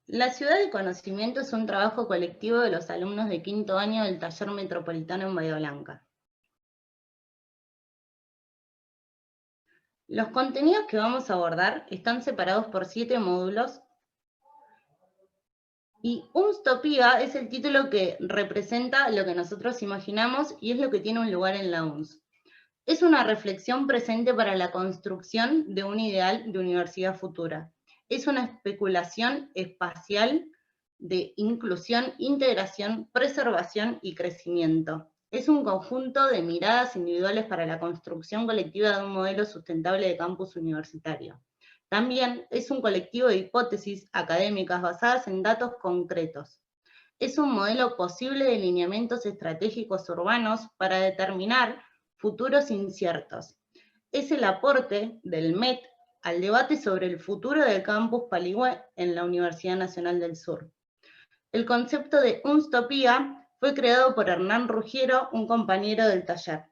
La ciudad del conocimiento es un trabajo colectivo de los alumnos de quinto año del Taller Metropolitano en Bahía Blanca. Los contenidos que vamos a abordar están separados por 7 módulos y UNStopía es el título que representa lo que nosotros imaginamos y es lo que tiene un lugar en la UNS. Es una reflexión presente para la construcción de un ideal de universidad futura. Es una especulación espacial de inclusión, integración, preservación y crecimiento. Es un conjunto de miradas individuales para la construcción colectiva de un modelo sustentable de campus universitario. También es un colectivo de hipótesis académicas basadas en datos concretos. Es un modelo posible de lineamientos estratégicos urbanos para determinar futuros inciertos. Es el aporte del MET al debate sobre el futuro del campus Paligüe en la Universidad Nacional del Sur. El concepto de UNStopía fue creado por Hernán Ruggiero, un compañero del taller.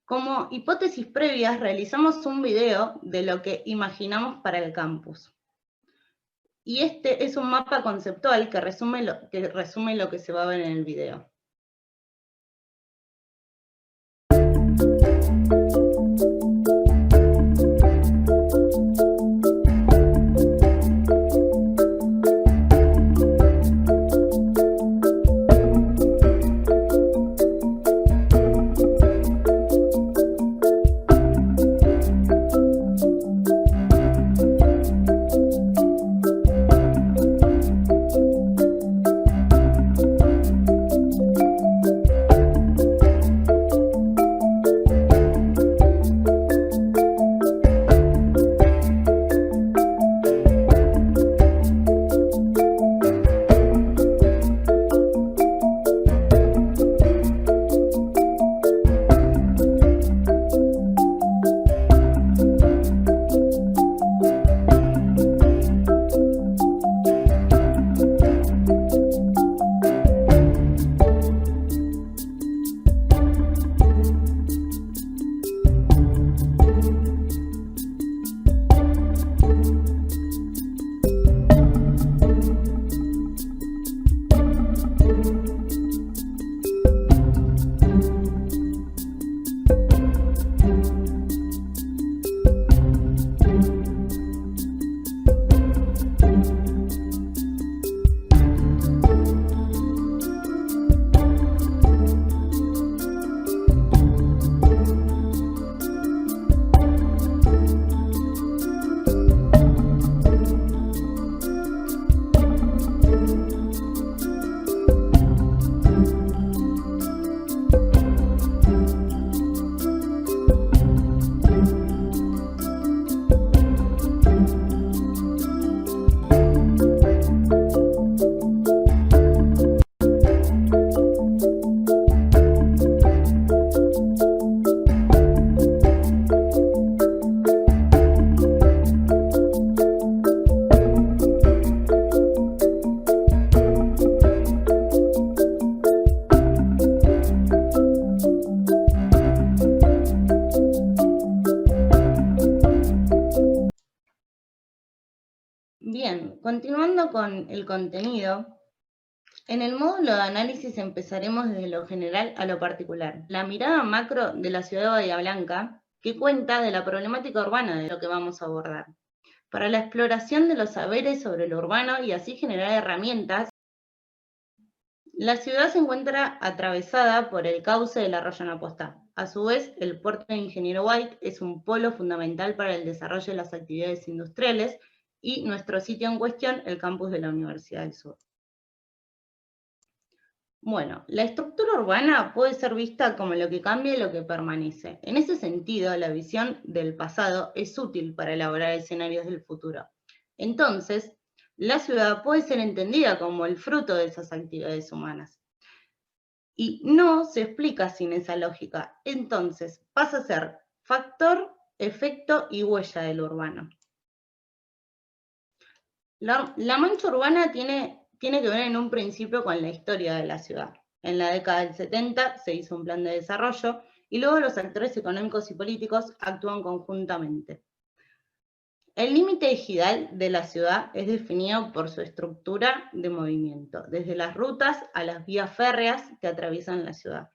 Como hipótesis previas, realizamos un video de lo que imaginamos para el campus. Y este es un mapa conceptual que resume lo que se va a ver en el video. Bien, continuando con el contenido, en el módulo de análisis empezaremos desde lo general a lo particular. La mirada macro de la ciudad de Bahía Blanca, que cuenta de la problemática urbana de lo que vamos a abordar. Para la exploración de los saberes sobre lo urbano y así generar herramientas, la ciudad se encuentra atravesada por el cauce del arroyo Napostá. A su vez, el puerto de Ingeniero White es un polo fundamental para el desarrollo de las actividades industriales y nuestro sitio en cuestión, el campus de la Universidad del Sur. Bueno, la estructura urbana puede ser vista como lo que cambia y lo que permanece. En ese sentido, la visión del pasado es útil para elaborar escenarios del futuro. Entonces, la ciudad puede ser entendida como el fruto de esas actividades humanas. Y no se explica sin esa lógica. Entonces, pasa a ser factor, efecto y huella del urbano. La mancha urbana tiene que ver en un principio con la historia de la ciudad. En la década del 70 se hizo un plan de desarrollo y luego los actores económicos y políticos actúan conjuntamente. El límite ejidal de la ciudad es definido por su estructura de movimiento, desde las rutas a las vías férreas que atraviesan la ciudad.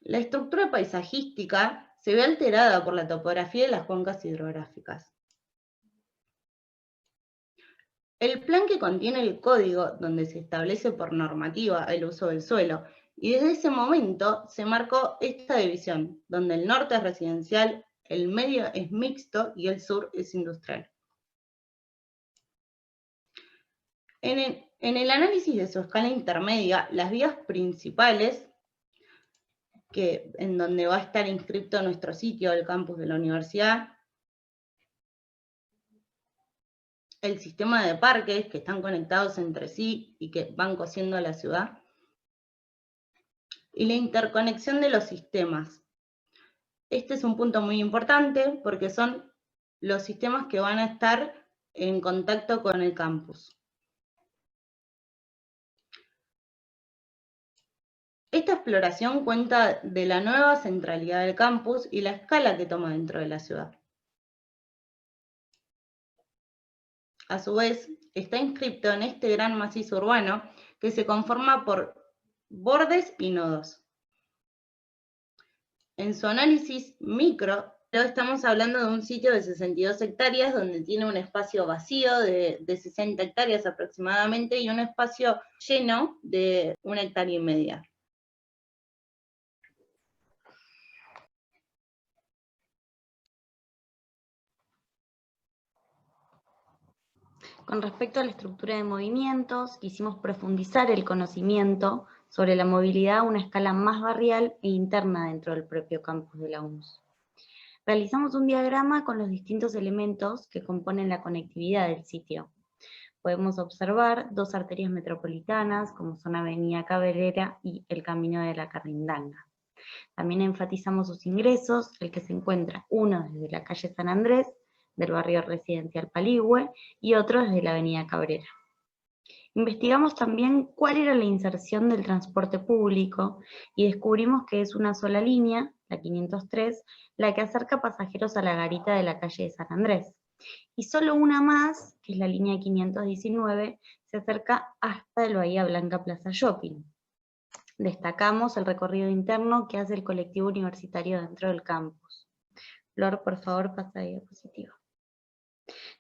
La estructura paisajística se ve alterada por la topografía de las cuencas hidrográficas. El plan que contiene el código donde se establece por normativa el uso del suelo, y desde ese momento se marcó esta división, donde el norte es residencial, el medio es mixto y el sur es industrial. En el análisis de su escala intermedia, las vías principales, en donde va a estar inscrito nuestro sitio, el campus de la universidad, el sistema de parques que están conectados entre sí y que van cosiendo a la ciudad, y la interconexión de los sistemas. Este es un punto muy importante porque son los sistemas que van a estar en contacto con el campus. Esta exploración cuenta de la nueva centralidad del campus y la escala que toma dentro de la ciudad. A su vez, está inscrito en este gran macizo urbano que se conforma por bordes y nodos. En su análisis micro, estamos hablando de un sitio de 62 hectáreas donde tiene un espacio vacío de 60 hectáreas aproximadamente y un espacio lleno de 1,5 hectáreas. Con respecto a la estructura de movimientos, quisimos profundizar el conocimiento sobre la movilidad a una escala más barrial e interna dentro del propio campus de la UNS. Realizamos un diagrama con los distintos elementos que componen la conectividad del sitio. Podemos observar 2 arterias metropolitanas, como son Avenida Cabrera y el Camino de la Carrindanga. También enfatizamos sus ingresos, el que se encuentra uno desde la calle San Andrés, del barrio residencial Paligüe, y otro desde la avenida Cabrera. Investigamos también cuál era la inserción del transporte público y descubrimos que es una sola línea, la 503, la que acerca pasajeros a la garita de la calle de San Andrés. Y solo una más, que es la línea 519, se acerca hasta el Bahía Blanca Plaza Shopping. Destacamos el recorrido interno que hace el colectivo universitario dentro del campus. Flor, por favor, pasa a diapositiva.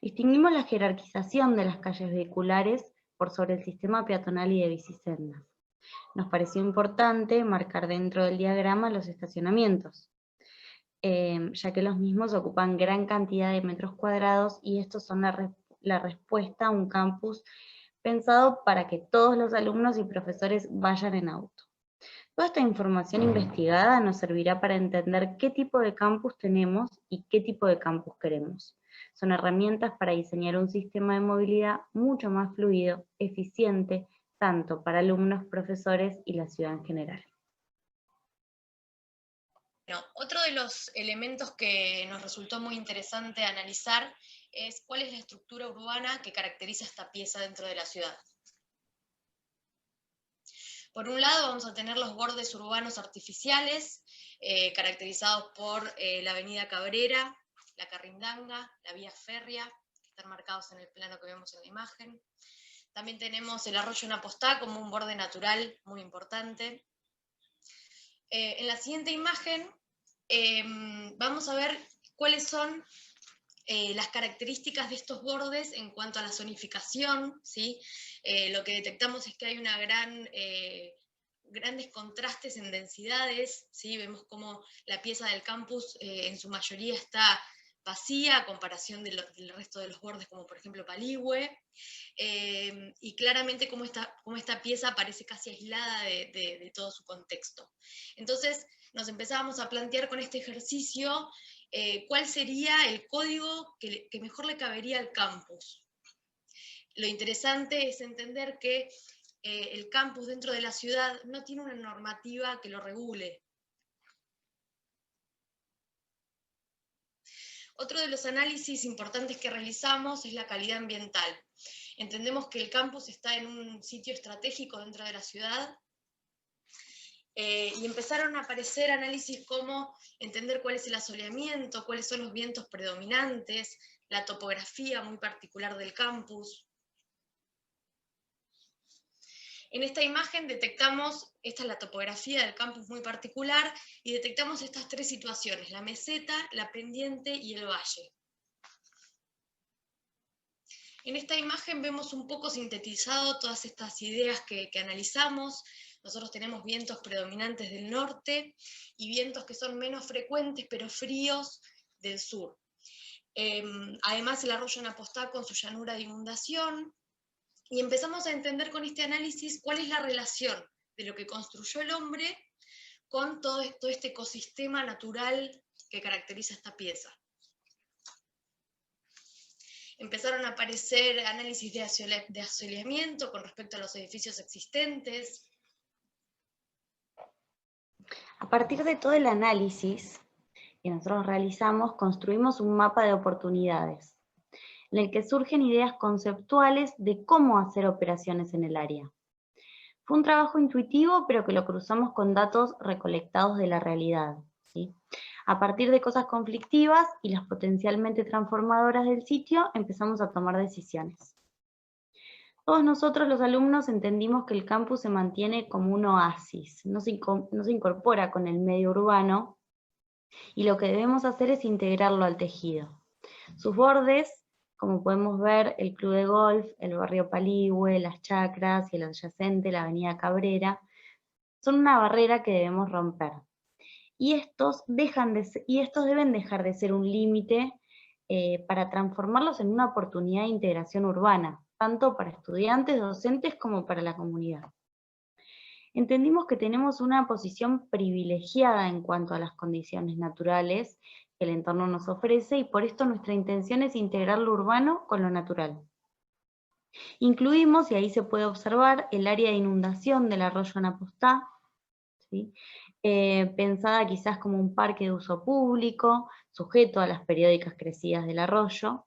Distinguimos la jerarquización de las calles vehiculares por sobre el sistema peatonal y de bicisendas. Nos pareció importante marcar dentro del diagrama los estacionamientos, ya que los mismos ocupan gran cantidad de metros cuadrados y estos son la respuesta a un campus pensado para que todos los alumnos y profesores vayan en auto. Toda esta información investigada nos servirá para entender qué tipo de campus tenemos y qué tipo de campus queremos. Son herramientas para diseñar un sistema de movilidad mucho más fluido, eficiente, tanto para alumnos, profesores y la ciudad en general. Bueno, otro de los elementos que nos resultó muy interesante analizar es cuál es la estructura urbana que caracteriza esta pieza dentro de la ciudad. Por un lado vamos a tener los bordes urbanos artificiales, caracterizados por la avenida Cabrera, la Carrindanga, la vía férrea, que están marcados en el plano que vemos en la imagen. También tenemos el arroyo Napostá como un borde natural muy importante. En la siguiente imagen vamos a ver cuáles son las características de estos bordes en cuanto a la zonificación, ¿sí? Lo que detectamos es que hay una grandes contrastes en densidades, ¿sí? Vemos como la pieza del campus en su mayoría está vacía a comparación del resto de los bordes, como por ejemplo Paligüe, y claramente como esta pieza parece casi aislada de todo su contexto. Entonces nos empezábamos a plantear con este ejercicio cuál sería el código que mejor le cabería al campus. Lo interesante es entender que el campus dentro de la ciudad no tiene una normativa que lo regule. Otro de los análisis importantes que realizamos es la calidad ambiental. Entendemos que el campus está en un sitio estratégico dentro de la ciudad Y empezaron a aparecer análisis como entender cuál es el asoleamiento, cuáles son los vientos predominantes, la topografía muy particular del campus. En esta imagen detectamos, esta es la topografía del campus muy particular, y detectamos estas tres situaciones, la meseta, la pendiente y el valle. En esta imagen vemos un poco sintetizado todas estas ideas que analizamos. Nosotros tenemos vientos predominantes del norte y vientos que son menos frecuentes pero fríos del sur. Además el arroyo Napostá con su llanura de inundación, y empezamos a entender con este análisis cuál es la relación de lo que construyó el hombre con todo este ecosistema natural que caracteriza esta pieza. Empezaron a aparecer análisis de asoleamiento con respecto a los edificios existentes. A partir de todo el análisis que nosotros realizamos, construimos un mapa de oportunidades, en el que surgen ideas conceptuales de cómo hacer operaciones en el área. Fue un trabajo intuitivo, pero que lo cruzamos con datos recolectados de la realidad, ¿sí? A partir de cosas conflictivas y las potencialmente transformadoras del sitio, empezamos a tomar decisiones. Todos nosotros los alumnos entendimos que el campus se mantiene como un oasis, no se incorpora con el medio urbano, y lo que debemos hacer es integrarlo al tejido. Sus bordes, como podemos ver, el club de golf, el barrio Paligüe, las chacras y el adyacente, la avenida Cabrera, son una barrera que debemos romper. Y estos deben dejar de ser un límite para transformarlos en una oportunidad de integración urbana, tanto para estudiantes, docentes, como para la comunidad. Entendimos que tenemos una posición privilegiada en cuanto a las condiciones naturales que el entorno nos ofrece, y por esto nuestra intención es integrar lo urbano con lo natural. Incluimos, y ahí se puede observar, el área de inundación del arroyo Napostá, ¿sí? Pensada quizás como un parque de uso público, sujeto a las periódicas crecidas del arroyo.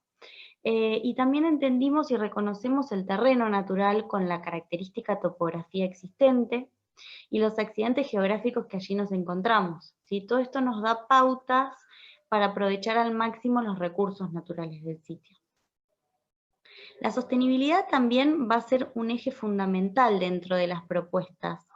Y también entendimos y reconocemos el terreno natural con la característica topografía existente y los accidentes geográficos que allí nos encontramos, ¿sí? Todo esto nos da pautas para aprovechar al máximo los recursos naturales del sitio. La sostenibilidad también va a ser un eje fundamental dentro de las propuestas.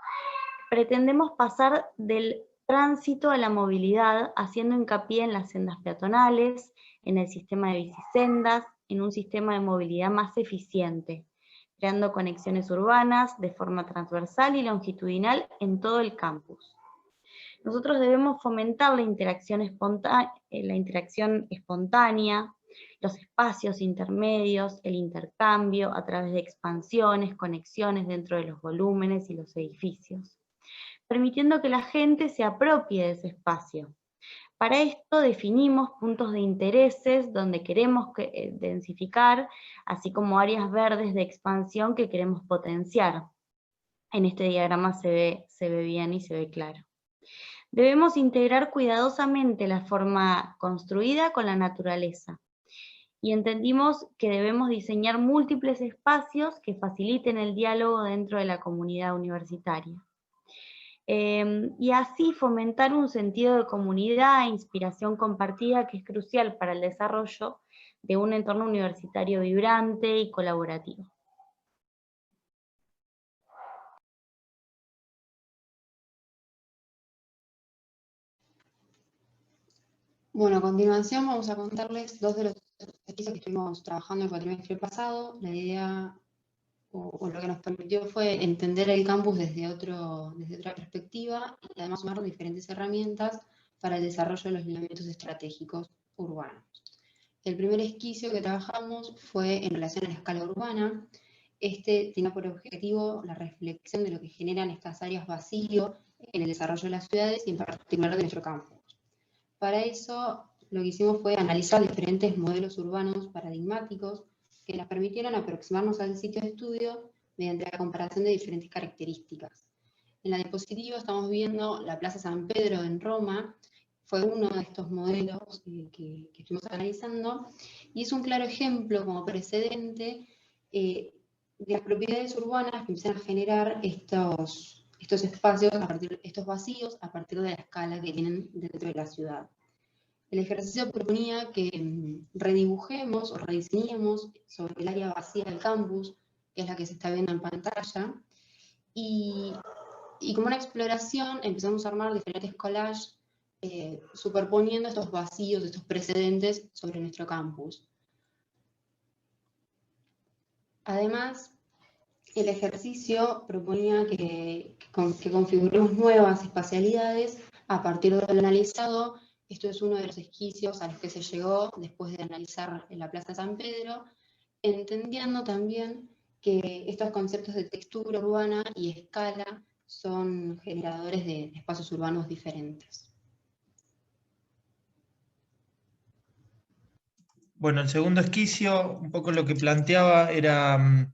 Pretendemos pasar del tránsito a la movilidad, haciendo hincapié en las sendas peatonales, en el sistema de bicisendas, en un sistema de movilidad más eficiente, creando conexiones urbanas de forma transversal y longitudinal en todo el campus. Nosotros debemos fomentar la interacción espontánea, los espacios intermedios, el intercambio a través de expansiones, conexiones dentro de los volúmenes y los edificios, permitiendo que la gente se apropie de ese espacio. Para esto definimos puntos de intereses donde queremos densificar, así como áreas verdes de expansión que queremos potenciar. En este diagrama se ve bien y se ve claro. Debemos integrar cuidadosamente la forma construida con la naturaleza. Y entendimos que debemos diseñar múltiples espacios que faciliten el diálogo dentro de la comunidad universitaria. Y así fomentar un sentido de comunidad e inspiración compartida que es crucial para el desarrollo de un entorno universitario vibrante y colaborativo. Bueno, a continuación vamos a contarles dos de los ejercicios que estuvimos trabajando el cuatrimestre pasado. La idea o lo que nos permitió fue entender el campus desde otra perspectiva y además sumar diferentes herramientas para el desarrollo de los lineamientos estratégicos urbanos. El primer esquicio que trabajamos fue en relación a la escala urbana. Este tenía por objetivo la reflexión de lo que generan estas áreas vacío en el desarrollo de las ciudades y en particular de nuestro campus. Para eso lo que hicimos fue analizar diferentes modelos urbanos paradigmáticos que nos permitieron aproximarnos al sitio de estudio mediante la comparación de diferentes características. En la diapositiva estamos viendo la Plaza San Pedro en Roma, fue uno de estos modelos que estuvimos analizando, y es un claro ejemplo como precedente de las propiedades urbanas que empiezan a generar estos estos espacios, estos vacíos, a partir de la escala que tienen dentro de la ciudad. El ejercicio proponía que redibujemos o rediseñemos sobre el área vacía del campus, que es la que se está viendo en pantalla, y como una exploración empezamos a armar diferentes collages superponiendo estos vacíos, estos precedentes sobre nuestro campus. Además, el ejercicio proponía que configuremos nuevas espacialidades a partir de lo analizado. Esto es uno de los esquicios a los que se llegó después de analizar en la Plaza San Pedro, entendiendo también que estos conceptos de textura urbana y escala son generadores de espacios urbanos diferentes. Bueno, el segundo esquicio, un poco lo que planteaba era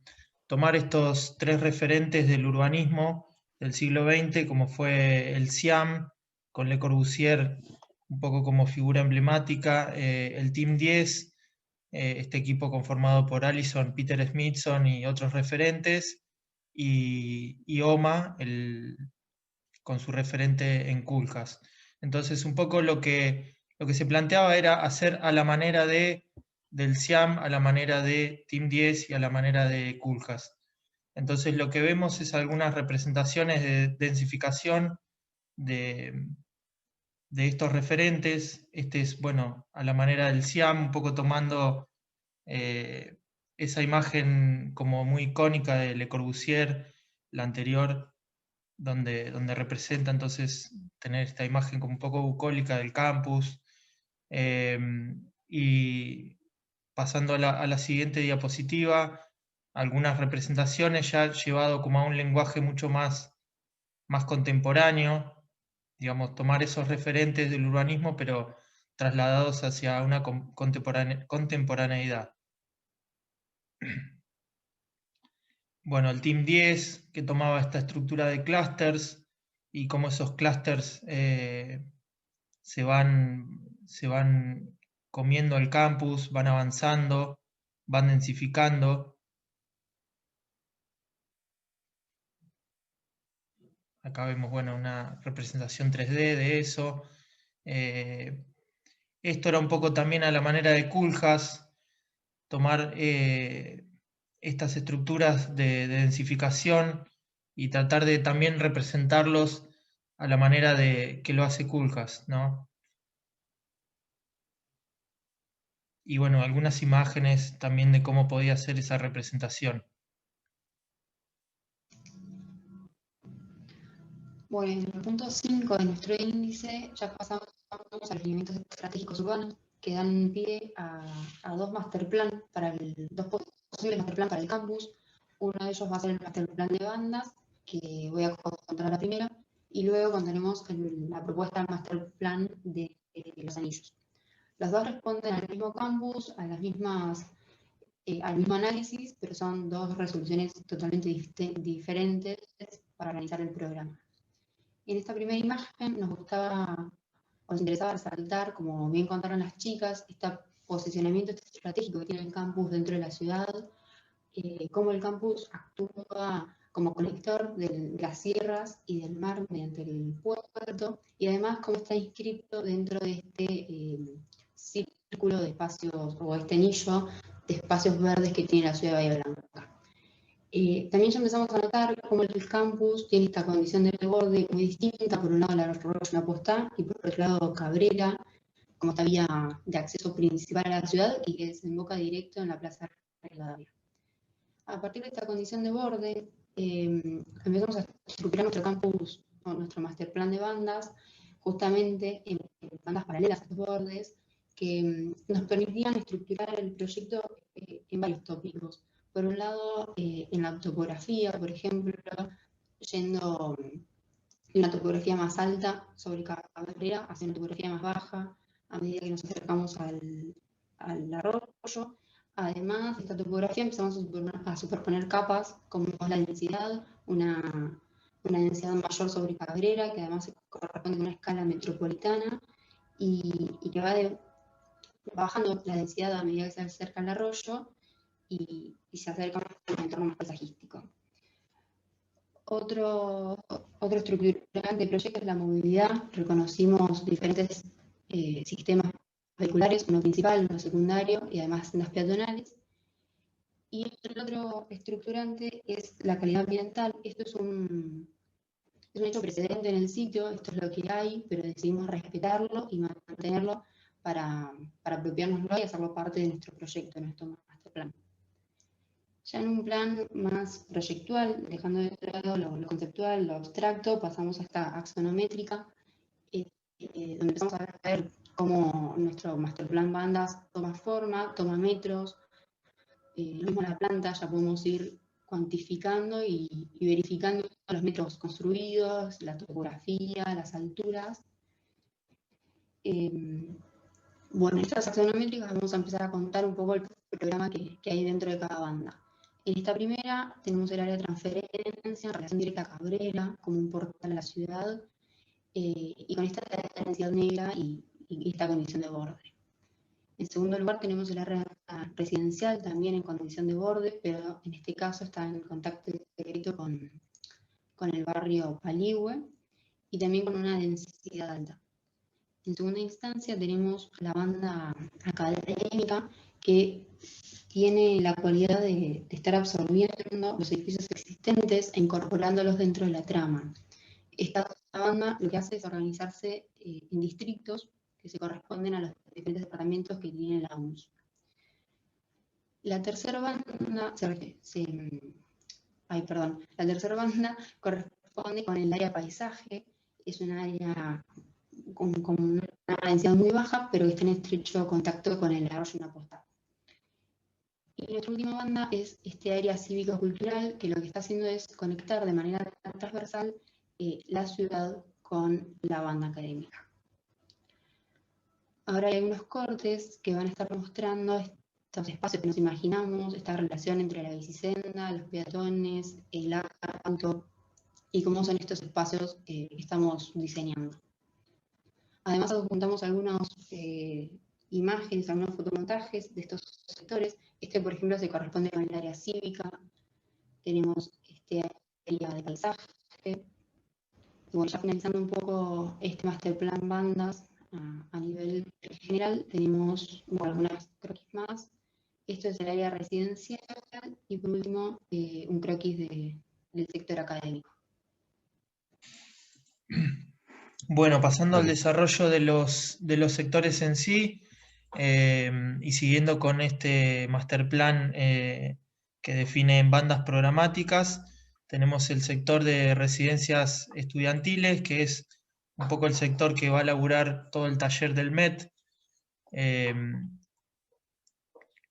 tomar estos tres referentes del urbanismo del siglo XX, como fue el CIAM, con Le Corbusier un poco como figura emblemática, el Team 10, este equipo conformado por Allison, Peter Smithson y otros referentes, y OMA, con su referente en Kulkas. Entonces, un poco lo que se planteaba era hacer a la manera del CIAM, a la manera de Team 10 y a la manera de Kulkas. Entonces, lo que vemos es algunas representaciones de densificación de estos referentes. Este es, bueno, a la manera del CIAM, un poco tomando esa imagen como muy icónica de Le Corbusier, la anterior, donde representa entonces tener esta imagen como un poco bucólica del campus. Y pasando a la siguiente diapositiva, algunas representaciones ya llevado como a un lenguaje mucho más contemporáneo, digamos, tomar esos referentes del urbanismo, pero trasladados hacia una contemporaneidad. Bueno, el Team 10, que tomaba esta estructura de clústeres, y cómo esos clústeres se van comiendo el campus, van avanzando, van densificando. Acá vemos, bueno, una representación 3D de eso. Esto era un poco también a la manera de Kulkas, tomar estas estructuras de densificación y tratar de también representarlos a la manera de que lo hace Kulkas, ¿no? Y bueno, algunas imágenes también de cómo podía ser esa representación. Bueno, en el punto 5 de nuestro índice ya pasamos a los alineamientos estratégicos urbanos que dan pie a dos masterplan dos posibles masterplan para el campus. Uno de ellos va a ser el masterplan de bandas, que voy a contar la primera, y luego contaremos la propuesta del masterplan de los anillos. Los dos responden al mismo campus, al mismo análisis, pero son dos resoluciones totalmente diferentes para organizar el programa. En esta primera imagen nos interesaba resaltar, como bien contaron las chicas, este posicionamiento estratégico que tiene el campus dentro de la ciudad, cómo el campus actúa como conector de las sierras y del mar mediante el puerto, y además cómo está inscrito dentro de este círculo de espacios, o este anillo de espacios verdes que tiene la ciudad de Bahía Blanca. También ya empezamos a notar cómo el campus tiene esta condición de borde muy distinta, por un lado la Arroyo Maipostá y por otro lado Cabrera, como esta vía de acceso principal a la ciudad y que desemboca directo en la Plaza Rivadavia. A partir de esta condición de borde, empezamos a estructurar nuestro campus, nuestro masterplan de bandas, justamente en bandas paralelas a estos bordes, que nos permitían estructurar el proyecto en varios tópicos. Por un lado, en la topografía, por ejemplo, yendo de una topografía más alta sobre Cabrera hacia una topografía más baja, a medida que nos acercamos al arroyo. Además de esta topografía empezamos a superponer capas, como la densidad, una densidad mayor sobre Cabrera, que además se corresponde con una escala metropolitana, y que va bajando la densidad a medida que se acerca al arroyo, y se acerca a un entorno más paisajístico. Otro estructurante del proyecto es la movilidad. Reconocimos diferentes sistemas vehiculares, uno principal, uno secundario y además sendas peatonales. Y el otro estructurante es la calidad ambiental. Esto es un hecho precedente en el sitio, esto es lo que hay, pero decidimos respetarlo y mantenerlo para apropiárnoslo y hacerlo parte de nuestro proyecto, de nuestro master plan. Ya en un plan más proyectual, dejando de lado lo conceptual, lo abstracto, pasamos a esta axonométrica, donde empezamos a ver cómo nuestro master plan bandas toma forma, toma metros. Lo mismo en la planta, ya podemos ir cuantificando y verificando los metros construidos, la topografía, las alturas. Bueno, en estas axonométricas vamos a empezar a contar un poco el programa que hay dentro de cada banda. En esta primera tenemos el área de transferencia en relación directa a Cabrera, como un portal a la ciudad, y con esta densidad negra y esta condición de borde. En segundo lugar tenemos el área residencial también en condición de borde, pero en este caso está en contacto directo con el barrio Paligüe y también con una densidad alta. En segunda instancia tenemos la banda académica que tiene la cualidad de estar absorbiendo los edificios existentes e incorporándolos dentro de la trama. Esta banda lo que hace es organizarse en distritos que se corresponden a los diferentes departamentos que tiene la UNS. La tercera banda corresponde con el área paisaje, es un área con una densidad muy baja, pero que está en estrecho contacto con el arroyo Inapostada. Y nuestra última banda es este área cívico-cultural, que lo que está haciendo es conectar de manera transversal la ciudad con la banda académica. Ahora hay unos cortes que van a estar mostrando estos espacios que nos imaginamos, esta relación entre la bicisenda, los peatones, el auto, y cómo son estos espacios que estamos diseñando. Además adjuntamos algunas imágenes, algunos fotomontajes de estos sectores. Este, por ejemplo, se corresponde con el área cívica. Tenemos este área de paisaje. Y bueno, ya finalizando un poco este master plan bandas a nivel general, tenemos algunas croquis más. Esto es el área residencial y por último un croquis del sector académico. Bueno, pasando al desarrollo de los sectores en sí, y siguiendo con este master plan que define bandas programáticas, tenemos el sector de residencias estudiantiles, que es un poco el sector que va a laburar todo el taller del MET,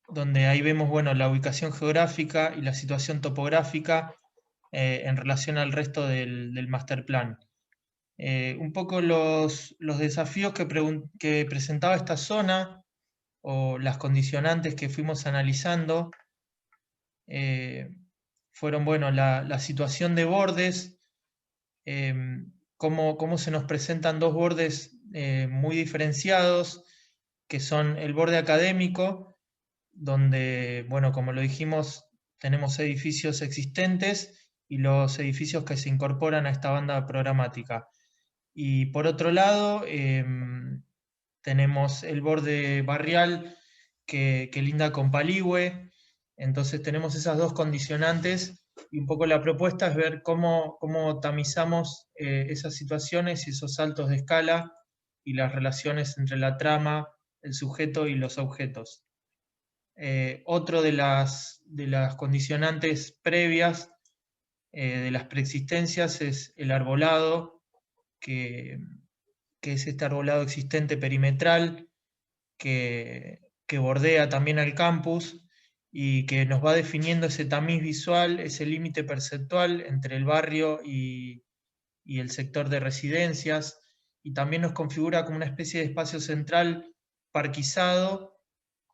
donde ahí vemos, bueno, la ubicación geográfica y la situación topográfica en relación al resto del master plan. Un poco los desafíos que presentaba esta zona, o las condicionantes que fuimos analizando, fueron, bueno, la situación de bordes, cómo se nos presentan dos bordes muy diferenciados, que son el borde académico, donde, bueno, como lo dijimos, tenemos edificios existentes y los edificios que se incorporan a esta banda programática. Y por otro lado, tenemos el borde barrial que linda con Paligüe. Entonces tenemos esas dos condicionantes y un poco la propuesta es ver cómo tamizamos esas situaciones y esos saltos de escala y las relaciones entre la trama, el sujeto y los objetos. Otro de las condicionantes previas de las preexistencias es el arbolado, que es este arbolado existente perimetral que bordea también al campus y que nos va definiendo ese tamiz visual, ese límite perceptual entre el barrio y el sector de residencias, y también nos configura como una especie de espacio central parquizado,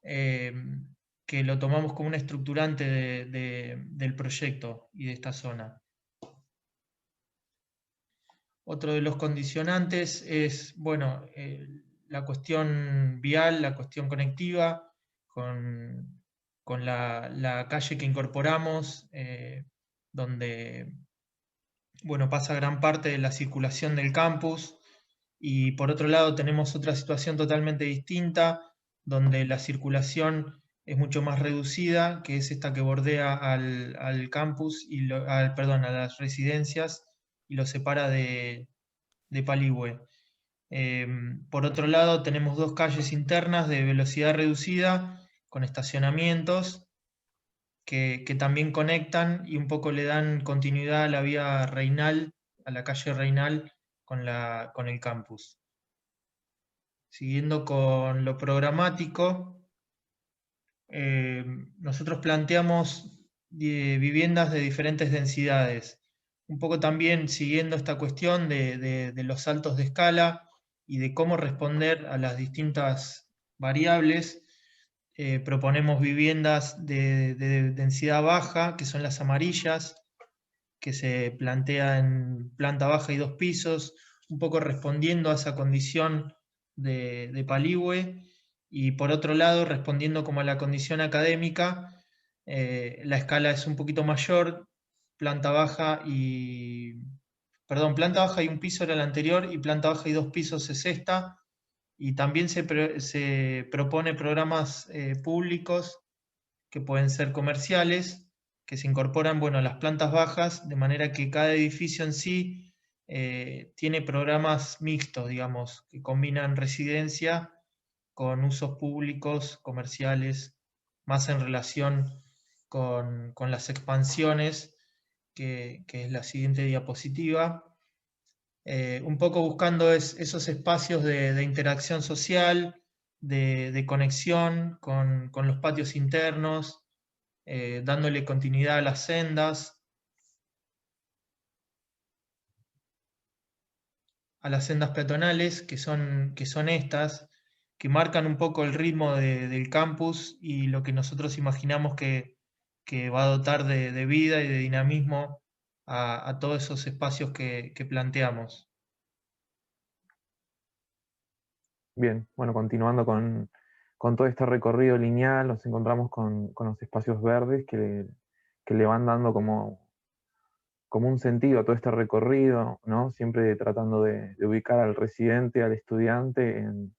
que lo tomamos como un estructurante del proyecto y de esta zona. Otro de los condicionantes es, bueno, la cuestión vial, la cuestión conectiva, con la calle que incorporamos, donde bueno, pasa gran parte de la circulación del campus, y por otro lado tenemos otra situación totalmente distinta, donde la circulación es mucho más reducida, que es esta que bordea al campus, perdón, a las residencias, y lo separa de Paligüe. Por otro lado, tenemos dos calles internas de velocidad reducida, con estacionamientos, que también conectan y un poco le dan continuidad a la vía Reinal, a la calle Reinal, con el campus. Siguiendo con lo programático, nosotros planteamos viviendas de diferentes densidades, un poco también siguiendo esta cuestión de los saltos de escala y de cómo responder a las distintas variables. Proponemos viviendas de densidad baja, que son las amarillas, que se plantea en planta baja y 2 pisos, un poco respondiendo a esa condición de Paligüe, y por otro lado, respondiendo como a la condición académica, la escala es un poquito mayor, planta baja y 1 piso era la anterior, y planta baja y 2 pisos es esta, y también se propone programas públicos que pueden ser comerciales, que se incorporan, bueno, a las plantas bajas, de manera que cada edificio en sí tiene programas mixtos, digamos, que combinan residencia con usos públicos, comerciales, más en relación con las expansiones, que es la siguiente diapositiva. Un poco buscando esos espacios de interacción social, de conexión con los patios internos, dándole continuidad a las sendas, peatonales, que son estas, que marcan un poco el ritmo del campus y lo que nosotros imaginamos que va a dotar de vida y de dinamismo a todos esos espacios que planteamos. Bien, bueno, continuando con todo este recorrido lineal, nos encontramos con los espacios verdes que le van dando como un sentido a todo este recorrido, ¿no? Siempre tratando de ubicar al residente, al estudiante en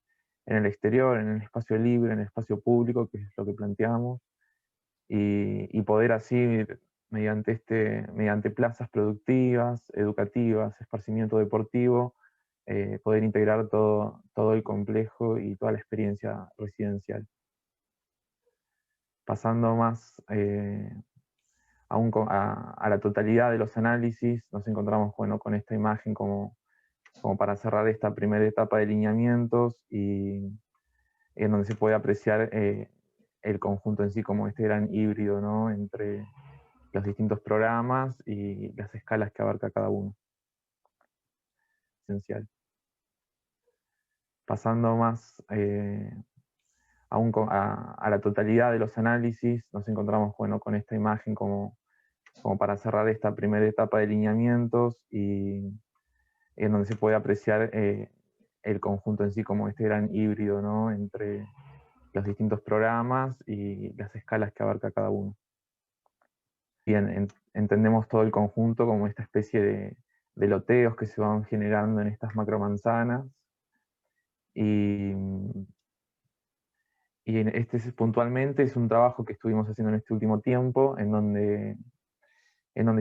el exterior, en el espacio libre, en el espacio público, que es lo que planteamos, y poder así, mediante plazas productivas, educativas, esparcimiento deportivo, poder integrar todo el complejo y toda la experiencia residencial. Pasando más a la totalidad de los análisis, nos encontramos, bueno, con esta imagen como para cerrar esta primera etapa de lineamientos, y en donde se puede apreciar el conjunto en sí como este gran híbrido, ¿no?, entre los distintos programas y las escalas que abarca cada uno. Esencial. Pasando más a la totalidad de los análisis, nos encontramos, bueno, con esta imagen como para cerrar esta primera etapa de lineamientos, y en donde se puede apreciar el conjunto en sí como este gran híbrido, ¿no?, entre los distintos programas y las escalas que abarca cada uno. Bien, entendemos todo el conjunto como esta especie de loteos que se van generando en estas macromanzanas, y este puntualmente es un trabajo que estuvimos haciendo en este último tiempo, en donde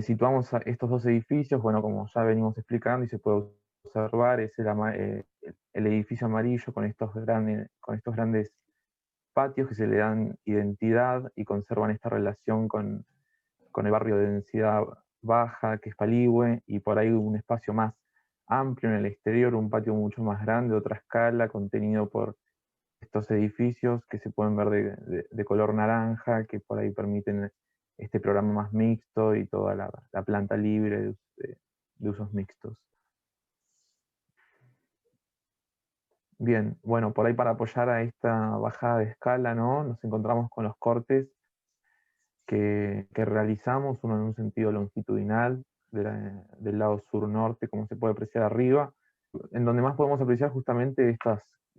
situamos estos dos edificios, bueno, como ya venimos explicando y se puede observar, es el edificio amarillo con estos grandes patios que se le dan identidad y conservan esta relación con el barrio de densidad baja, que es Paligüe, y por ahí un espacio más amplio en el exterior, un patio mucho más grande, de otra escala, contenido por estos edificios que se pueden ver de color naranja, que por ahí permiten este programa más mixto y toda la planta libre de usos mixtos. Bien, bueno, por ahí para apoyar a esta bajada de escala, ¿no?, nos encontramos con los cortes que realizamos, uno en un sentido longitudinal, del lado sur-norte, como se puede apreciar arriba, en donde más podemos apreciar justamente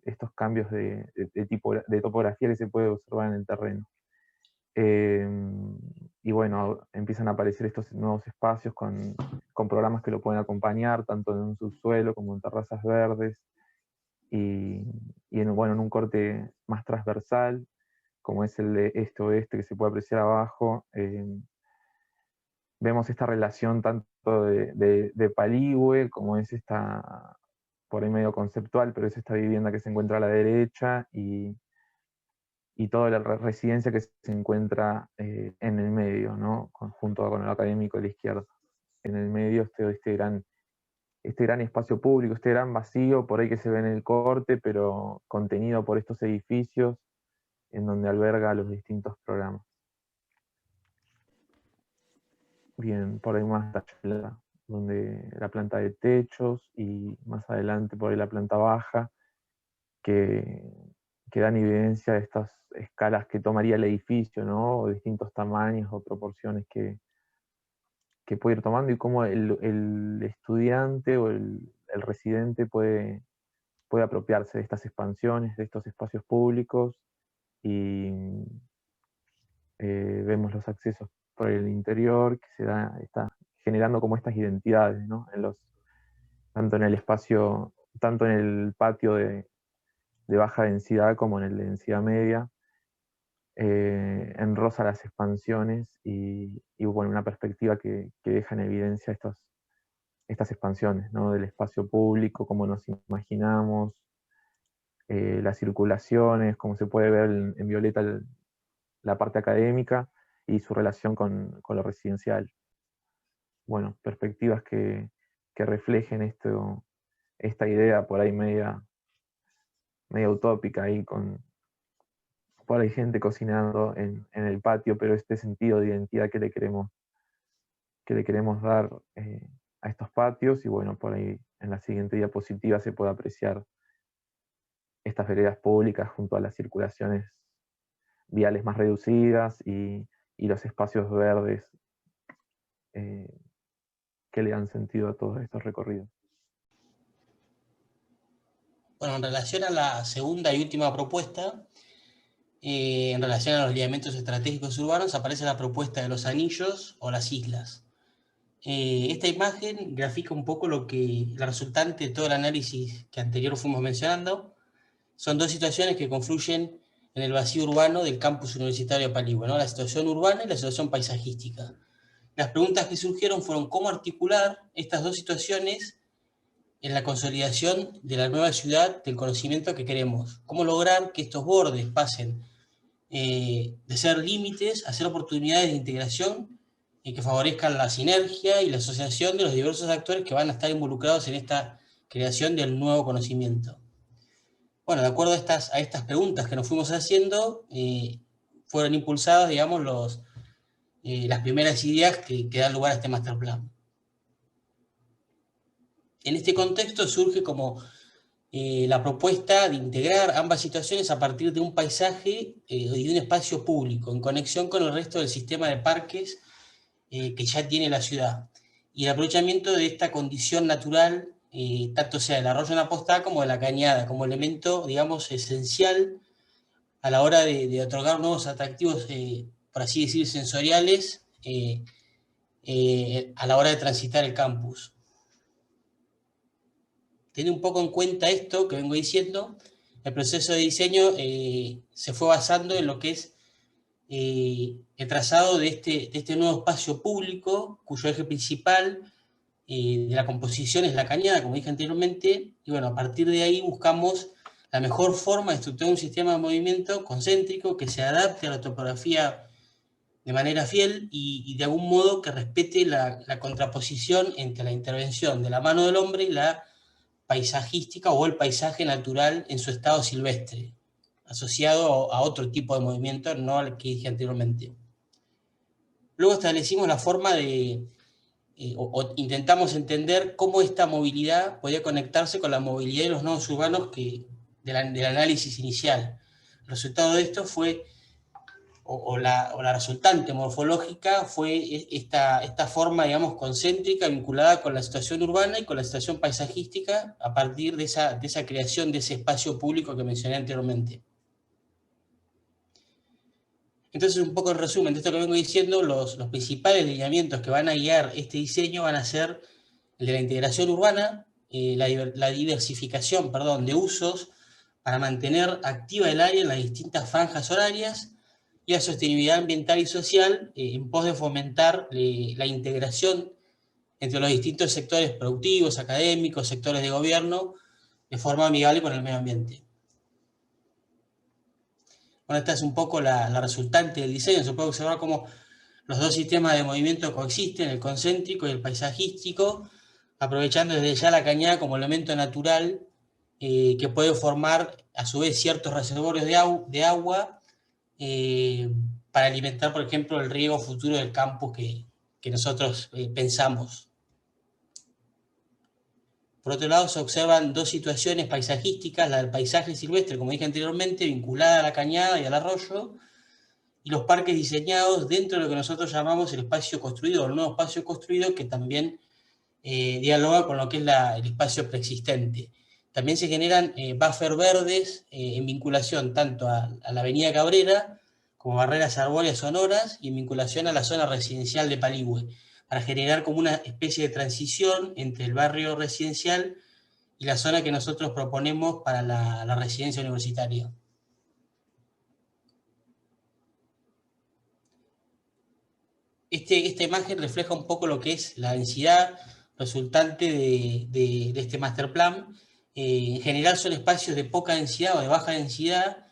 estos cambios de topografía que se puede observar en el terreno. Y bueno, empiezan a aparecer estos nuevos espacios con con programas que lo pueden acompañar, tanto en un subsuelo como en terrazas verdes, y en un corte más transversal, como es el de este-oeste que se puede apreciar abajo. Vemos esta relación tanto de paligüe, como es esta, por ahí medio conceptual, pero es esta vivienda que se encuentra a la derecha, y toda la residencia que se encuentra en el medio, ¿no? Junto con el académico de la izquierda. En el medio este gran espacio público, este gran vacío por ahí que se ve en el corte, pero contenido por estos edificios en donde alberga los distintos programas. Bien, por ahí más donde la planta de techos, y más adelante por ahí la planta baja, que dan evidencia de estas escalas que tomaría el edificio, ¿no? O distintos tamaños o proporciones que puede ir tomando, y cómo el estudiante o el residente puede apropiarse de estas expansiones, de estos espacios públicos, y vemos los accesos por el interior, que está generando como estas identidades, ¿no? Tanto en el espacio, tanto en el patio de baja densidad como en el de densidad media, en rosa las expansiones, y bueno, una perspectiva que deja en evidencia estas expansiones, ¿no? Del espacio público, como nos imaginamos, las circulaciones, como se puede ver en violeta la parte académica, y su relación con lo residencial. Bueno, perspectivas que reflejen esta idea por ahí media utópica, ahí por ahí gente cocinando en el patio, pero este sentido de identidad que le queremos dar a estos patios. Y bueno, por ahí en la siguiente diapositiva se puede apreciar estas veredas públicas junto a las circulaciones viales más reducidas, y los espacios verdes que le dan sentido a todos estos recorridos. Bueno, en relación a la segunda y última propuesta, en relación a los lineamientos estratégicos urbanos, aparece la propuesta de los anillos o las islas. Esta imagen grafica un poco la resultante de todo el análisis que anterior fuimos mencionando. Son dos situaciones que confluyen en el vacío urbano del campus universitario de Paligüe, ¿no? La situación urbana y la situación paisajística. Las preguntas que surgieron fueron cómo articular estas dos situaciones en la consolidación de la nueva ciudad del conocimiento que queremos. Cómo lograr que estos bordes pasen de ser límites a ser oportunidades de integración que favorezcan la sinergia y la asociación de los diversos actores que van a estar involucrados en esta creación del nuevo conocimiento. Bueno, de acuerdo a estas preguntas que nos fuimos haciendo, fueron impulsadas, digamos, las primeras ideas que dan lugar a este master plan. En este contexto surge como la propuesta de integrar ambas situaciones a partir de un paisaje y de un espacio público, en conexión con el resto del sistema de parques que ya tiene la ciudad, y el aprovechamiento de esta condición natural, tanto sea del arroyo en la postada como de la cañada, como elemento, digamos, esencial a la hora de otorgar nuevos atractivos, por así decir, sensoriales, a la hora de transitar el campus. Teniendo un poco en cuenta esto que vengo diciendo, el proceso de diseño se fue basando en lo que es el trazado de este nuevo espacio público, cuyo eje principal de la composición es la cañada, como dije anteriormente, y bueno, a partir de ahí buscamos la mejor forma de estructurar un sistema de movimiento concéntrico que se adapte a la topografía de manera fiel y de algún modo que respete la contraposición entre la intervención de la mano del hombre y la paisajística o el paisaje natural en su estado silvestre, asociado a otro tipo de movimiento, no al que dije anteriormente. Luego establecimos la forma o intentamos entender cómo esta movilidad podía conectarse con la movilidad de los nodos urbanos del análisis inicial. El resultado de esto fue, la resultante morfológica fue esta forma, digamos, concéntrica vinculada con la situación urbana y con la situación paisajística a partir de esa creación de ese espacio público que mencioné anteriormente. Entonces, un poco en resumen de esto que vengo diciendo, los principales lineamientos que van a guiar este diseño van a ser el de la integración urbana, la diversificación, perdón, de usos para mantener activa el área en las distintas franjas horarias, y la sostenibilidad ambiental y social en pos de fomentar la integración entre los distintos sectores productivos, académicos, sectores de gobierno, de forma amigable con el medio ambiente. Bueno, esta es un poco la resultante del diseño. Se puede observar cómo los dos sistemas de movimiento coexisten, el concéntrico y el paisajístico, aprovechando desde ya la cañada como elemento natural que puede formar a su vez ciertos reservorios de agua para alimentar, por ejemplo, el riego futuro del campus que nosotros pensamos. Por otro lado, se observan dos situaciones paisajísticas, la del paisaje silvestre, como dije anteriormente, vinculada a la cañada y al arroyo, y los parques diseñados dentro de lo que nosotros llamamos el espacio construido, o el nuevo espacio construido, que también dialoga con lo que es el espacio preexistente. También se generan buffer verdes en vinculación tanto a la avenida Cabrera, como barreras arbóreas sonoras, y en vinculación a la zona residencial de Paligüe, para generar como una especie de transición entre el barrio residencial y la zona que nosotros proponemos para la residencia universitaria. Esta imagen refleja un poco lo que es la densidad resultante de este master plan. En general son espacios de poca densidad o de baja densidad.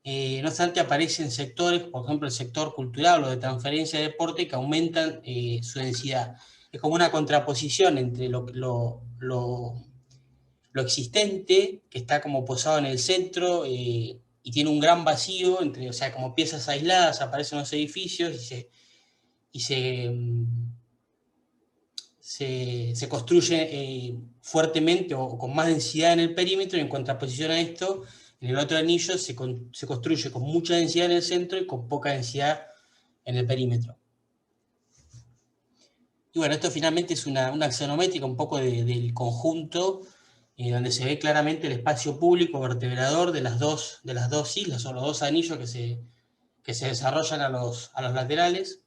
No obstante, aparecen sectores, por ejemplo el sector cultural o de transferencia de deporte, que aumentan su densidad. Es como una contraposición entre lo existente, que está como posado en el centro y tiene un gran vacío, o sea, como piezas aisladas, aparecen los edificios y se construye fuertemente o con más densidad en el perímetro, y en contraposición a esto, en el otro anillo se construye con mucha densidad en el centro y con poca densidad en el perímetro. Y bueno, esto finalmente es una axonométrica un poco del conjunto, donde se ve claramente el espacio público vertebrador de las dos islas, o los dos anillos que se desarrollan a los laterales.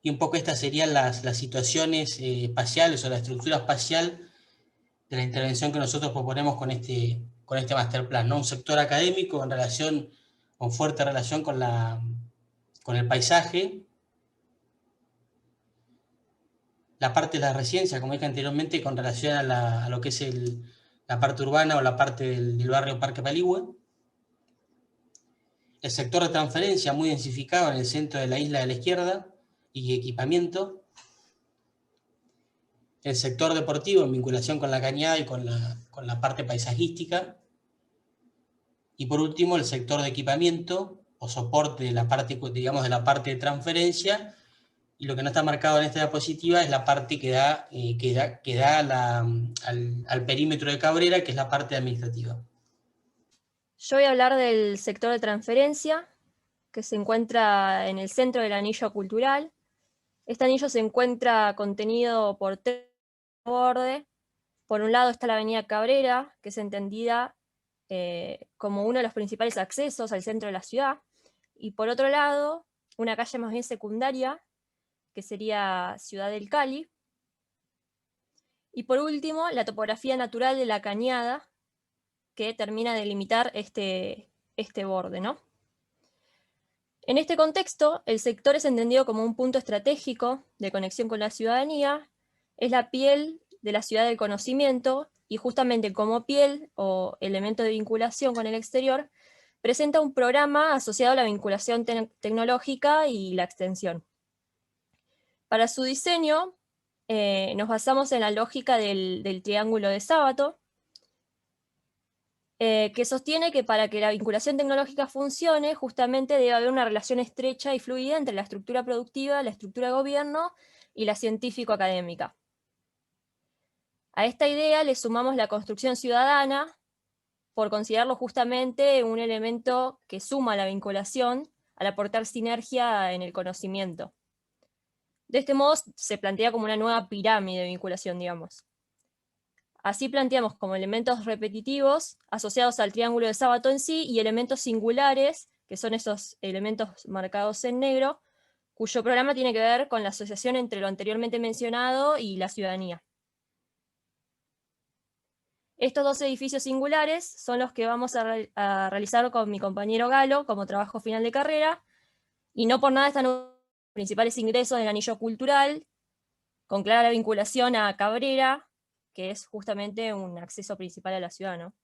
Y un poco estas serían las situaciones espaciales o la estructura espacial de la intervención que nosotros proponemos con este master plan, ¿no? Un sector académico con fuerte relación con el paisaje, la parte de la residencia, como dije anteriormente, con relación a lo que es la parte urbana o la parte del barrio Parque Paligüe, el sector de transferencia muy densificado en el centro de la isla de la izquierda y equipamiento, el sector deportivo en vinculación con la cañada y con la parte paisajística, y por último el sector de equipamiento o soporte de la parte, digamos, de la parte de transferencia, y lo que no está marcado en esta diapositiva es la parte que da al perímetro de Cabrera, que es la parte administrativa. Yo voy a hablar del sector de transferencia, que se encuentra en el centro del anillo cultural. Este anillo se encuentra contenido por tres bordes. Por un lado está la avenida Cabrera, que es entendida como uno de los principales accesos al centro de la ciudad, y por otro lado, una calle más bien secundaria, que sería Ciudad del Cali, y por último, la topografía natural de la cañada, que termina de delimitar este borde, ¿no? En este contexto, el sector es entendido como un punto estratégico de conexión con la ciudadanía, es la piel de la ciudad del conocimiento, y justamente como piel o elemento de vinculación con el exterior, presenta un programa asociado a la vinculación tecnológica y la extensión. Para su diseño, nos basamos en la lógica del triángulo de Sábato, que sostiene que para que la vinculación tecnológica funcione, justamente debe haber una relación estrecha y fluida entre la estructura productiva, la estructura de gobierno y la científico-académica. A esta idea le sumamos la construcción ciudadana, por considerarlo justamente un elemento que suma a la vinculación al aportar sinergia en el conocimiento. De este modo se plantea como una nueva pirámide de vinculación, digamos. Así planteamos como elementos repetitivos asociados al triángulo de Sábato en sí, y elementos singulares, que son esos elementos marcados en negro, cuyo programa tiene que ver con la asociación entre lo anteriormente mencionado y la ciudadanía. Estos 2 edificios singulares son los que vamos a realizar con mi compañero Galo como trabajo final de carrera, y no por nada están los principales ingresos del anillo cultural, con clara vinculación a Cabrera, que es justamente un acceso principal a la ciudad, ¿no?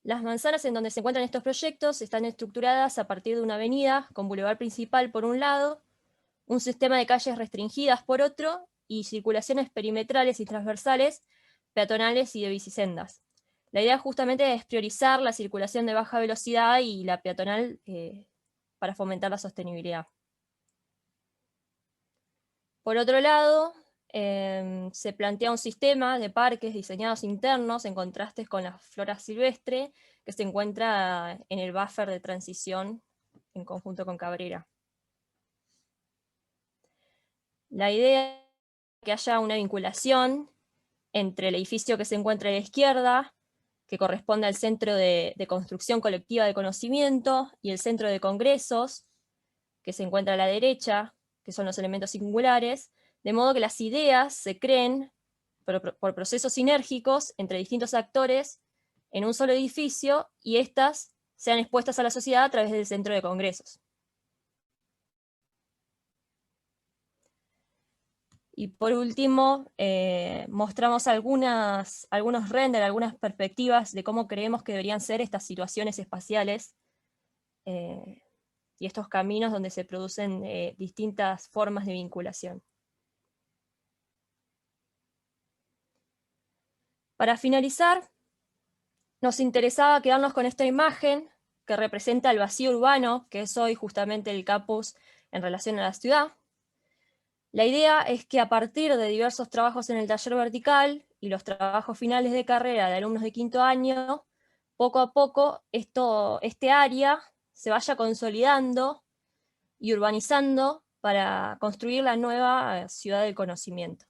Las manzanas en donde se encuentran estos proyectos están estructuradas a partir de una avenida con bulevar principal por un lado, un sistema de calles restringidas por otro, y circulaciones perimetrales y transversales, peatonales y de bicisendas. La idea justamente es priorizar la circulación de baja velocidad y la peatonal para fomentar la sostenibilidad. Por otro lado, se plantea un sistema de parques diseñados internos en contrastes con la flora silvestre que se encuentra en el buffer de transición en conjunto con Cabrera. La idea es que haya una vinculación entre el edificio que se encuentra a la izquierda, que corresponde al Centro de Construcción Colectiva de Conocimiento, y el Centro de Congresos, que se encuentra a la derecha, que son los elementos singulares, de modo que las ideas se creen por procesos sinérgicos entre distintos actores en un solo edificio, y éstas sean expuestas a la sociedad a través del Centro de Congresos. Y por último, mostramos algunos renders, algunas perspectivas de cómo creemos que deberían ser estas situaciones espaciales y estos caminos donde se producen distintas formas de vinculación. Para finalizar, nos interesaba quedarnos con esta imagen que representa el vacío urbano, que es hoy justamente el campus en relación a la ciudad. La idea es que a partir de diversos trabajos en el taller vertical y los trabajos finales de carrera de alumnos de 5º año, poco a poco este área se vaya consolidando y urbanizando para construir la nueva ciudad del conocimiento.